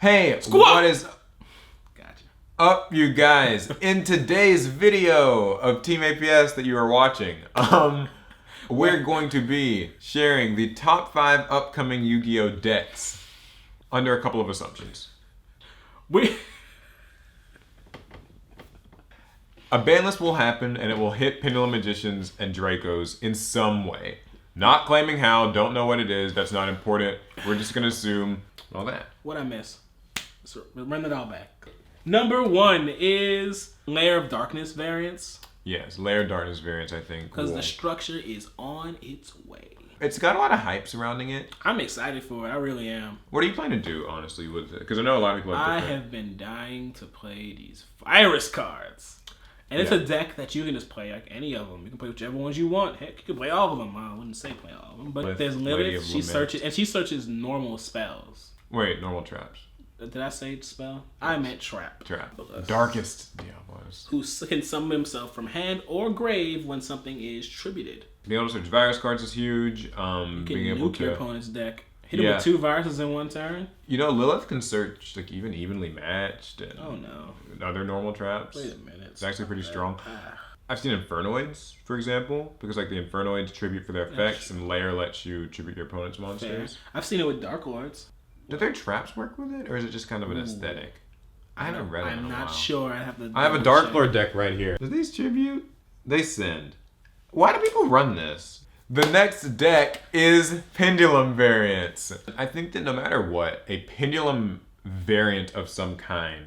Hey, Squat! what is up, you guys? In today's video of Team APS that you are watching, we're going to be sharing the top 5 upcoming Yu-Gi-Oh! Decks under a couple of assumptions. A ban list will happen, and it will hit Pendulum Magicians and Dracos in some way. Not claiming how, don't know what it is, that's not important. We're just going to assume all that. What I miss? So run it all back. Number 1 is Layer of Darkness variants. Yes, Layer of Darkness variants, I think. Because the structure is on its way. It's got a lot of hype surrounding it. I'm excited for it. I really am. What are you planning to do, honestly, with it? Because I know a lot of people have different... I have been dying to play these virus cards. And it's a deck that you can just play like any of them. You can play whichever ones you want. Heck, you can play all of them. I wouldn't say play all of them. But there's Lilith. She searches normal spells. Wait, normal traps. Did I say spell? I meant trap. Trap. Darkest Diablos. Who can summon himself from hand or grave when something is tributed. Being able to search virus cards is huge. You can being able nuke to... your opponent's deck. Hit him with 2 viruses in one turn. You know, Lilith can search like even evenly matched and other normal traps. Wait a minute. It's actually pretty strong. I've seen Infernoids, for example, because like the Infernoids tribute for their effects and Layer lets you tribute your opponent's monsters. Fair. I've seen it with Dark Lords. Do their traps work with it, or is it just kind of an aesthetic? I haven't read it in a while. I'm not sure. I have a Dark Lord deck right here. Do these tribute? They send. Why do people run this? The next deck is Pendulum variants. I think that no matter what, a Pendulum variant of some kind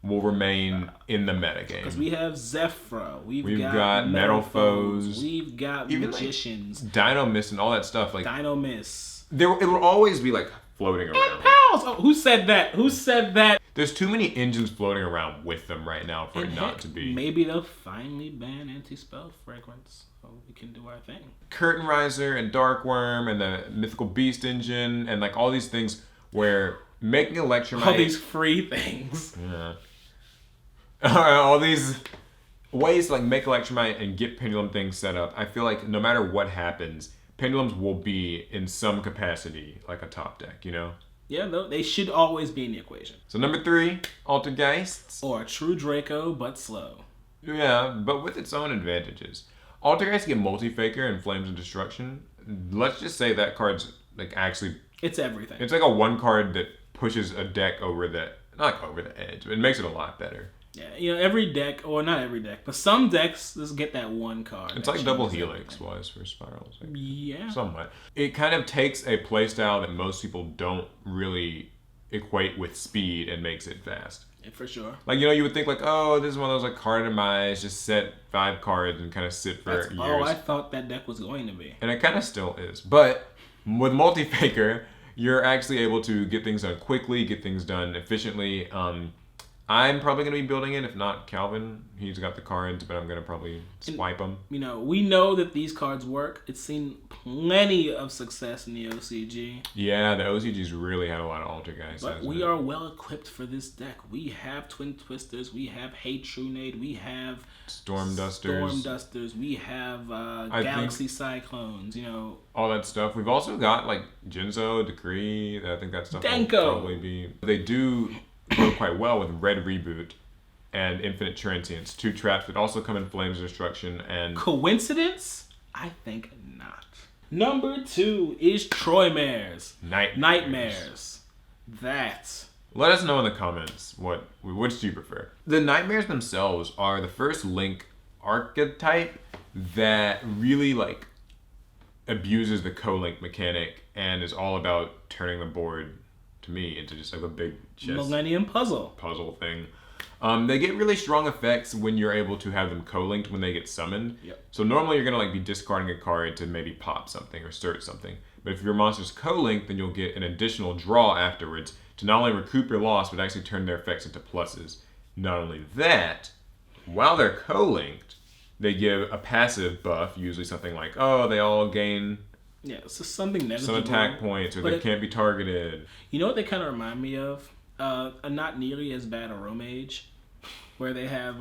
will remain in the metagame. Because we have Zephyra, we've got Metal Foes, we've got even Magicians, like Dino Mist and all that stuff. Like Dino Mist. It will always be like floating around. And Pals! Oh, who said that? Who said that? There's too many engines floating around with them right now for it not to be. Maybe they'll finally ban anti-spell fragrance. So we can do our thing. Curtain Riser and Darkworm and the Mythical Beast engine and like all these things where making Electromite... All these free things. Yeah. All these ways to like make Electromite and get Pendulum things set up. I feel like no matter what happens, Pendulums will be in some capacity like a top deck, you know? Yeah, they should always be in the equation. So number 3, Altergeists. Or a true Draco, but slow. Yeah, but with its own advantages. Altergeists get Multi-Faker and Flames of Destruction. Let's just say that card's like actually... It's everything. It's like a 1 card that pushes a deck over the... Not over the edge, but it makes it a lot better. Yeah, you know, every deck, or not every deck, but some decks just get that 1 card. It's like double Helix was for Spirals. Like, yeah. Somewhat. It kind of takes a playstyle that most people don't really equate with speed and makes it fast. Yeah, for sure. Like, you know, you would think like, oh, this is one of those like card demise, just set 5 cards and kind of sit for years. Oh, I thought that deck was going to be. And it kind of still is. But with Multi-Faker, you're actually able to get things done quickly, get things done efficiently. I'm probably going to be building it, if not Calvin. He's got the cards, but I'm going to probably swipe them. You know, we know that these cards work. It's seen plenty of success in the OCG. Yeah, the OCG's really had a lot of Altergeists. But we are well equipped for this deck. We have Twin Twisters, we have Hate Trunade, we have Storm Dusters, we have Galaxy Cyclones, you know. All that stuff. We've also got like Jinzo, Decree. I think that stuff Denko will probably be... They do... go quite well with Red Reboot and Infinite Transience. 2 traps that also come in Flames of Destruction and... Coincidence? I think not. Number 2 is Troymares. Nightmares. That. Let us know in the comments which do you prefer. The Nightmares themselves are the first Link archetype that really like abuses the co-link mechanic and is all about turning the board, to me, into just like a big chess Millennium puzzle thing. They get really strong effects when you're able to have them co-linked when they get summoned. Yep. So normally you're gonna like be discarding a card to maybe pop something or start something. But if your monster's co-linked, then you'll get an additional draw afterwards to not only recoup your loss, but actually turn their effects into pluses. Not only that, while they're co-linked, they give a passive buff, usually something like, oh, they all gain... Yeah, so something negligible. Some attack points, or they can't be targeted. You know what they kind of remind me of? A not nearly as bad Aromage, where they have,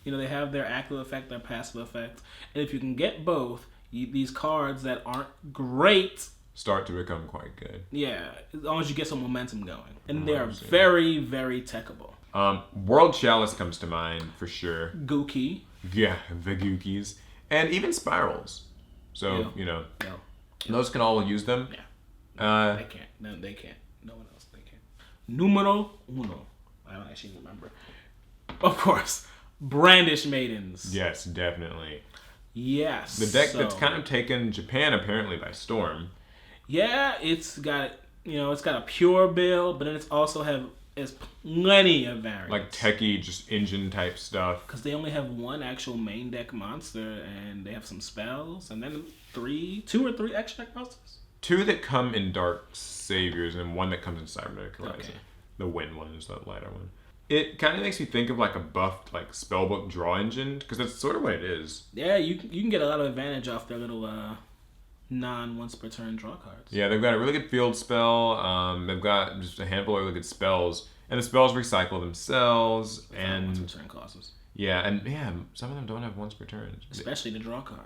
they have their active effect, their passive effect, and if you can get both, these cards that aren't great start to become quite good. Yeah, as long as you get some momentum going. And they are very, very techable. World Chalice comes to mind for sure. Gookie. Yeah, the Gookies. And even Spirals. So, those can all use them. Yeah. They can't. No, they can't. No one else. They can't. Numero uno. I don't actually remember. Of course. Brandish Maidens. Yes, definitely. Yes. The deck that's kind of taken Japan apparently by storm. Yeah, it's got a pure build, but then it's also it's plenty of variants. Like techie, just engine type stuff. Because they only have one actual main deck monster, and they have some spells, and then 2 or 3 extra deck monsters. 2 that come in Dark Saviors, and 1 that comes in Cybernetic Horizon. Okay. The wind one is the lighter one. It kind of makes me think of like a buffed like spellbook draw engine, because that's sort of what it is. Yeah, you can get a lot of advantage off their little non-once per turn draw cards. Yeah, they've got a really good field spell. They've got just a handful of really good spells, and the spells recycle themselves. And once per turn costs. Yeah, some of them don't have once per turn. Especially the draw card.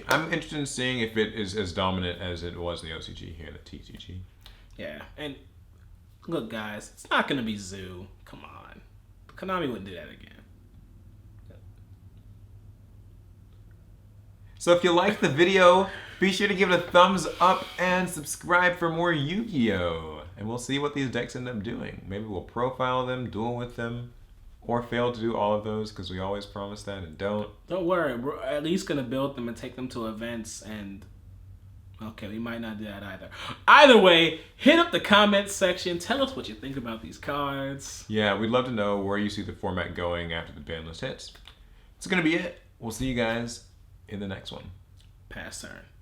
I'm interested in seeing if it is as dominant as it was in the OCG here in the TCG. Yeah, and look, guys, it's not gonna be Zoo. Come on. Konami wouldn't do that again. So if you liked the video, be sure to give it a thumbs up and subscribe for more Yu-Gi-Oh! And we'll see what these decks end up doing. Maybe we'll profile them, duel with them, or fail to do all of those because we always promise that and don't. Don't worry, we're at least gonna build them and take them to events, and okay, we might not do that either. Either way, hit up the comments section. Tell us what you think about these cards. Yeah, we'd love to know where you see the format going after the ban list hits. That's going to be it. We'll see you guys in the next one. Pass turn.